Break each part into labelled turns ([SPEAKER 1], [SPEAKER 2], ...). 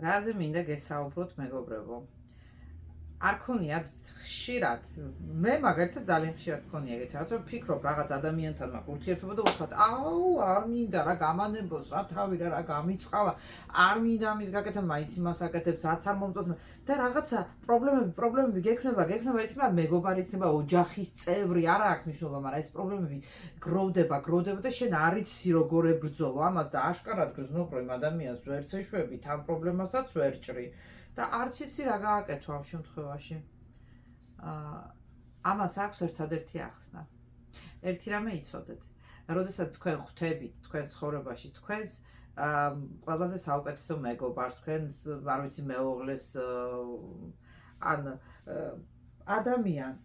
[SPEAKER 1] რაზე მინდა გესაუბროთ, მეგობრებო? არ ქონიათ ხშირად, მე მაგალითად ძალიან ხშირად მქონია ეგეთი რაღაცა, ვფიქრობ რაღაც ადამიანთან მაქვს ურთიერთობა და ვთქვათ, აუ, არ მინდა რა გამანებოს, რა თავი რა გამიწყალა, არ მინდა ამის გაკეთება, მაინც იმას აკეთებს, რაც არ მომწონს და რაღაცა პრობლემები გექნება ის მეგობარი იქნება, ოჯახის წევრი, არა აქვს მნიშვნელობა, მაგრამ ეს პრობლემები გროვდება და შენ არ იცი როგორ ებრძოლო ამას და აშკარად გრძნობ, რომ ადამიანს ვერც ეშვებით ამ პრობლემასაც ვერ ჭრი. და არც იცი რა გააკეთო ამ შემთხვევაში. ამას აქვს ერთადერთი ახსნა. ერთი რამე იცოდეთ. როდესაც თქვენ ხვდებით თქვენ ცხოვრებაში თქვენს ყველაზე საუკეთესო მეგობარს, თქვენს არ ვიცი მეუღლეს ან ადამიანს,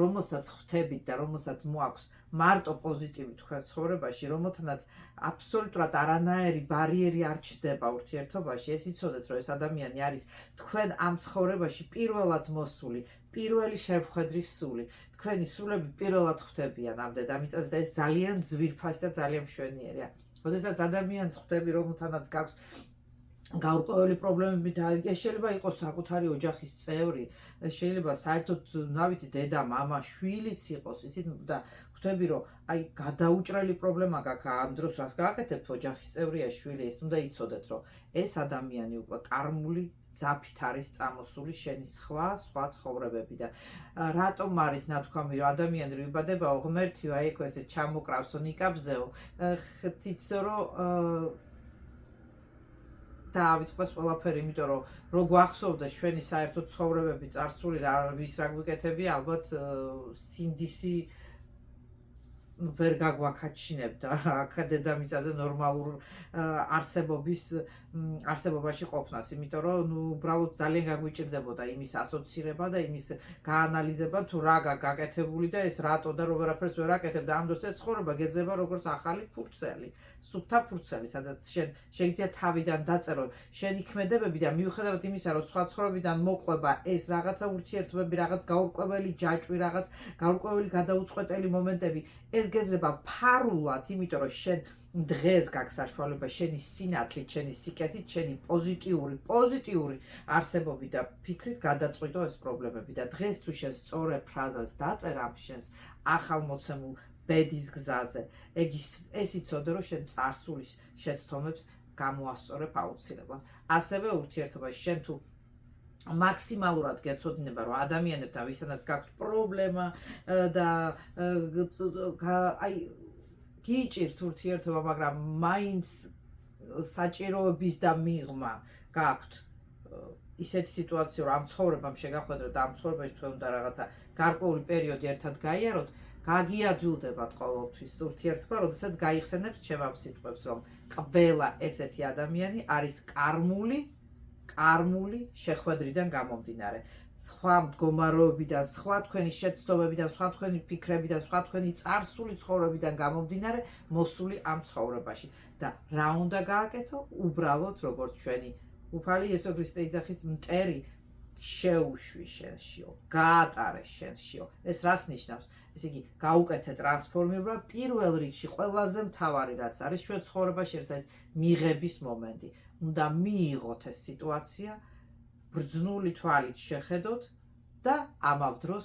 [SPEAKER 1] რომელსაც ხვდებით და რომელსაც მოაქვს მარტო პოზიტივი თქვენ ცხოვრებაში, რომელთანაც აბსოლუტურად არანაირი ბარიერი არ ჩნდება ურთიერთობაში, ეს იცოდეთ, რომ ეს ადამიანი არის თქვენ ამ ცხოვრებაში პირველად მოსული, პირველი შემხედრის სული. თქვენი სულები პირველად ხვდებიან ამ დედამიწაზე და ეს ძალიან ძვირფასი და ძალიან მშვენიერია. როდესაც ადამიანს ხვდები, რომელთანაც გაქვს გაურკვეველი პრობლემები და ეს შეიძლება იყოს საკუთარი ოჯახის წევრი, შეიძლება საერთოდ ნავიცი დედა, მამა, შვილიც იყოს, იცით და ხვდები რომ აი გადაუჭრელი პრობლემა გაქვს ამ დროს რას გააკეთებთ ოჯახის წევრია შვილი ეს უნდა იცოდეთ რომ ეს ადამიანი უკვე კარმული ძაფით არის წამოსული შენი სხვა ცხოვრებები და რატომ არის ნათქვამი რომ ადამიანი ვიბადებაო ღმერთიო აი ეს ჩამოკრავსო ნიკაბზეო ხთიცო რომ დავიწყოს ყველაფერი, იმიტომ რომ გვახსოვდეს ჩვენი საერთო ცხოვრებები წარსული რა ვის რა გვიკეთები, ალბათ სინდისი ვერ გაგვაქაჩინებდა აქ დედამიწაზე ნორმალურ არსებობაში ყოფნას, იმიტომ რომ უბრალოდ ძალიან გაგვიჭირდებოდა იმის ასოცირება და იმის გაანალიზება თუ რა გაკეთებული და ეს რატო და როგორაფერს ვერ აკეთებ და ამ დროს ეს ცხოვრება გეძლება როგორც ახალი ფურცელი, სუფთა ფურცელი, სადაც შენ შეიძლება თავიდან დაწერო შენი ქმედებები და მიუხედავად იმისა, რომ სხვა ცხოვრებიდან მოყვება ეს რაღაცა ურთიერთობები, რაღაც გაურკვეველი ჯაჭვი, რაღაც გაურკვეველი გადაუწყვეტელი მომენტები, ეს გეძლება ფარულად, იმიტომ რომ შენ დღეს გაქვს საშუალება შენი სინათლით, შენი სიკეთით, შენი პოზიტიური არსებობით და ფიქრით გადაწყვიტო ეს პრობლემები და დღეს თუ შენ სწორებ ფრაზას დაწერა ამ შენს ახალმოცემულ ბედის გზაზე, ეს იცოდე რომ შენ წარსულის შეცდომებს გამოასწორებ აუცილებლად. ასევე ურთიერთობაში შენ თუ მაქსიმალურად გეცოდინება რომ ადამიანებთან ვისანაც გაქვთ პრობლემა და აი გიჭირთ ურთიერთობა, მაგრამ მაინც საჭიროების და მიღმა გაქვთ ისეთი სიტუაცია რომ ამ ცხოვრებამ შეგახვედროთ და ამ ცხოვრებაში თქვენ უნდა რაღაცა გარკვეული პერიოდი ერთად გაიაროთ, გაგიადვილდებათ ყოველთვის ურთიერთობა, როდესაც გაიხსენებთ ჩემ ამ სიტყვებს, რომ ყველა ესეთი ადამიანი არის კარმული შეხვედრიდან გამომდინარე. სხვა მდგომარეობიდან, სხვა თქვენი შეცდომებიდან, სხვა თქვენი ფიქრებიდან, სხვა თქვენი წარსული ცხოვრებიდან გამომდინარე მოსული ამ ცხოვრებაში. და რა უნდა გააკეთო? უბრალოდ როგორც ჩვენი უფალი იესო ქრისტე იძახის მტერი შეუშვი შენშიო, გაატარე შენშიო. ეს რას ნიშნავს? ესე იგი, გაუკეთე ტრანსფორმირება პირველ რიგში ყველაზე მთავარი რაც არის ჩვენ ცხოვრებაში, ეს მიღების მომენტი. უნდა მიიღოთ ეს სიტუაცია, ბრძნული თვალით შეხედოთ და ამავ დროს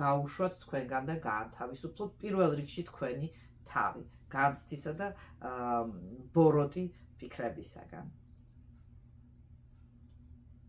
[SPEAKER 1] გაუშვათ თქვენგან და გაანთავისუფლოთ პირველ რიგში თქვენი თავი, განცდისა და ბოროტი ფიქრებისაგან.